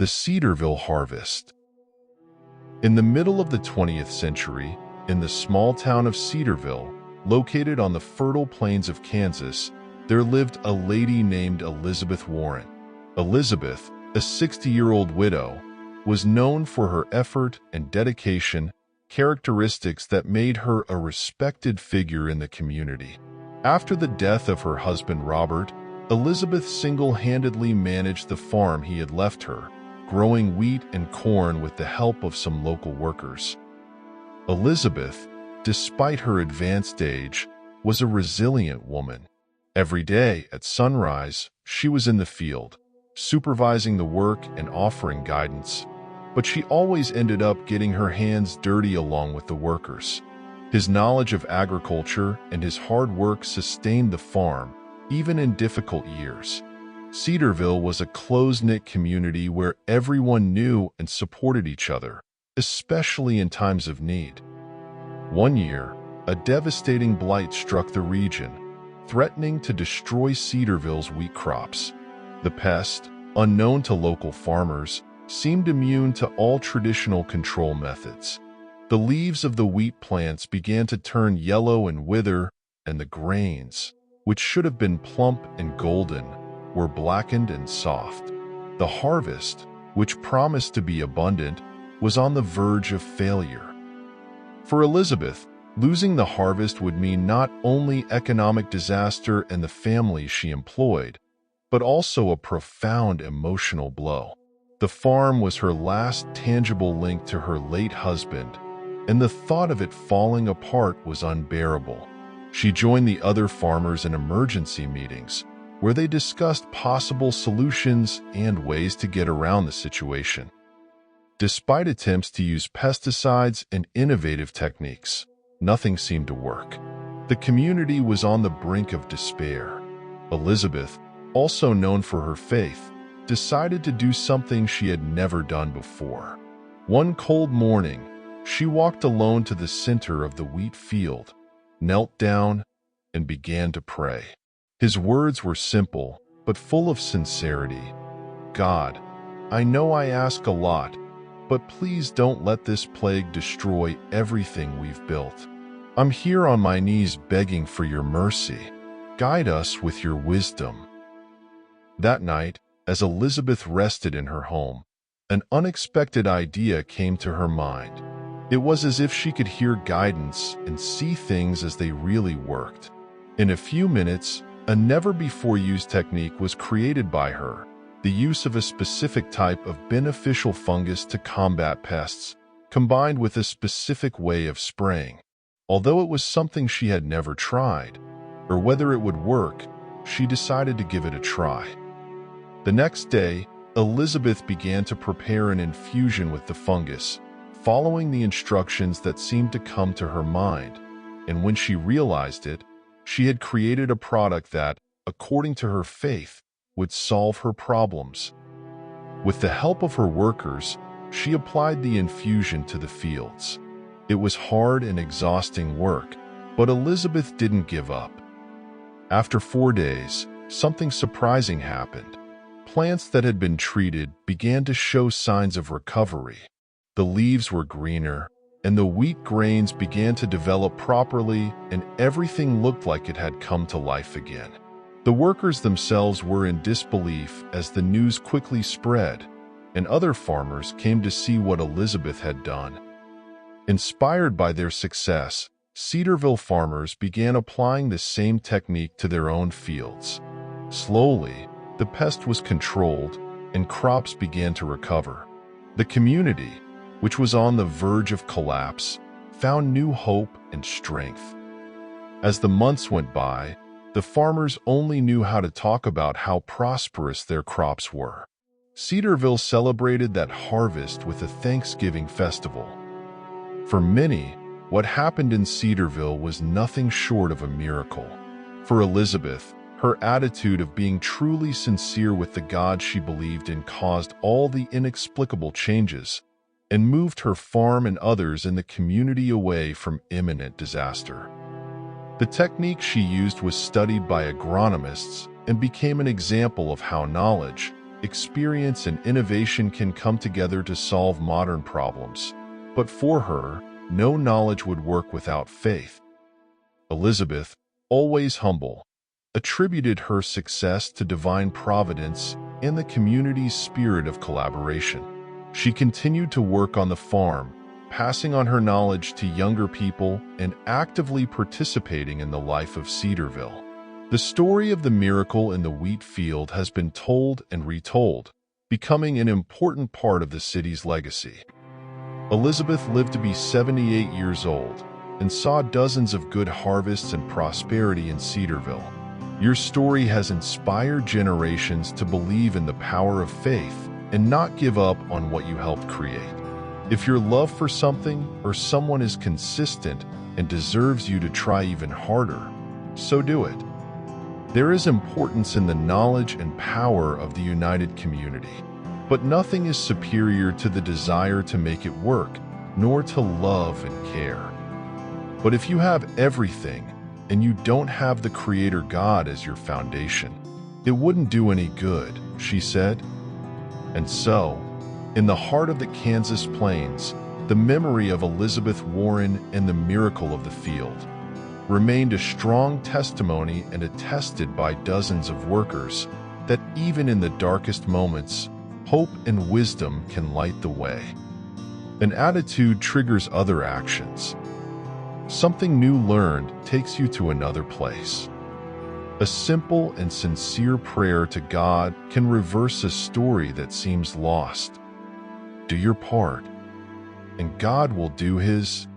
the Cedarville Harvest. In the middle of the 20th century, in the small town of Cedarville, located on the fertile plains of Kansas, there lived a lady named Elizabeth Warren. Elizabeth, a 60-year-old widow, was known for her effort and dedication, characteristics that made her a respected figure in the community. After the death of her husband Robert, Elizabeth single-handedly managed the farm he had left her, growing wheat and corn with the help of some local workers. Elizabeth, despite her advanced age, was a resilient woman. Every day at sunrise, she was in the field, supervising the work and offering guidance, but she always ended up getting her hands dirty along with the workers. His knowledge of agriculture and his hard work sustained the farm, even in difficult years. Cedarville was a close-knit community where everyone knew and supported each other, especially in times of need. One year, a devastating blight struck the region, threatening to destroy Cedarville's wheat crops. The pest, unknown to local farmers, seemed immune to all traditional control methods. The leaves of the wheat plants began to turn yellow and wither, and the grains, which should have been plump and golden, were blackened and soft. The harvest, which promised to be abundant, was on the verge of failure. For Elizabeth, losing the harvest would mean not only economic disaster and the family she employed, but also a profound emotional blow. The farm was her last tangible link to her late husband, and the thought of it falling apart was unbearable. She joined the other farmers in emergency meetings, where they discussed possible solutions and ways to get around the situation. Despite attempts to use pesticides and innovative techniques, nothing seemed to work. The community was on the brink of despair. Elizabeth, also known for her faith, decided to do something she had never done before. One cold morning, she walked alone to the center of the wheat field, knelt down, and began to pray. His words were simple, but full of sincerity. "God, I know I ask a lot, but please don't let this plague destroy everything we've built. I'm here on my knees begging for your mercy. Guide us with your wisdom." That night, as Elizabeth rested in her home, an unexpected idea came to her mind. It was as if she could hear guidance and see things as they really worked. In a few minutes, a never-before-used technique was created by her, the use of a specific type of beneficial fungus to combat pests, combined with a specific way of spraying. Although it was something she had never tried, or whether it would work, she decided to give it a try. The next day, Elizabeth began to prepare an infusion with the fungus, following the instructions that seemed to come to her mind, and when she realized it, she had created a product that, according to her faith, would solve her problems. With the help of her workers, she applied the infusion to the fields. It was hard and exhausting work, but Elizabeth didn't give up. After 4 days, something surprising happened. Plants that had been treated began to show signs of recovery. The leaves were greener, and the wheat grains began to develop properly, and everything looked like it had come to life again. The workers themselves were in disbelief as the news quickly spread, and other farmers came to see what Elizabeth had done. Inspired by their success, Cedarville farmers began applying the same technique to their own fields. Slowly, the pest was controlled, and crops began to recover. The community, which was on the verge of collapse, found new hope and strength. As the months went by, the farmers only knew how to talk about how prosperous their crops were. Cedarville celebrated that harvest with a Thanksgiving festival. For many, what happened in Cedarville was nothing short of a miracle. For Elizabeth, her attitude of being truly sincere with the God she believed in caused all the inexplicable changes and moved her farm and others in the community away from imminent disaster. The technique she used was studied by agronomists and became an example of how knowledge, experience, and innovation can come together to solve modern problems. But for her, no knowledge would work without faith. Elizabeth, always humble, attributed her success to divine providence and the community's spirit of collaboration. She continued to work on the farm, passing on her knowledge to younger people and actively participating in the life of Cedarville. The story of the miracle in the wheat field has been told and retold, becoming an important part of the city's legacy. Elizabeth lived to be 78 years old and saw dozens of good harvests and prosperity in Cedarville. Your story has inspired generations to believe in the power of faith and not give up on what you helped create. If your love for something or someone is consistent and deserves you to try even harder, so do it. There is importance in the knowledge and power of the united community, but nothing is superior to the desire to make it work, nor to love and care. But if you have everything and you don't have the Creator God as your foundation, it wouldn't do any good, she said. And so, in the heart of the Kansas plains, the memory of Elizabeth Warren and the miracle of the field remained a strong testimony and attested by dozens of workers that even in the darkest moments, hope and wisdom can light the way. An attitude triggers other actions. Something new learned takes you to another place. A simple and sincere prayer to God can reverse a story that seems lost. Do your part, and God will do His.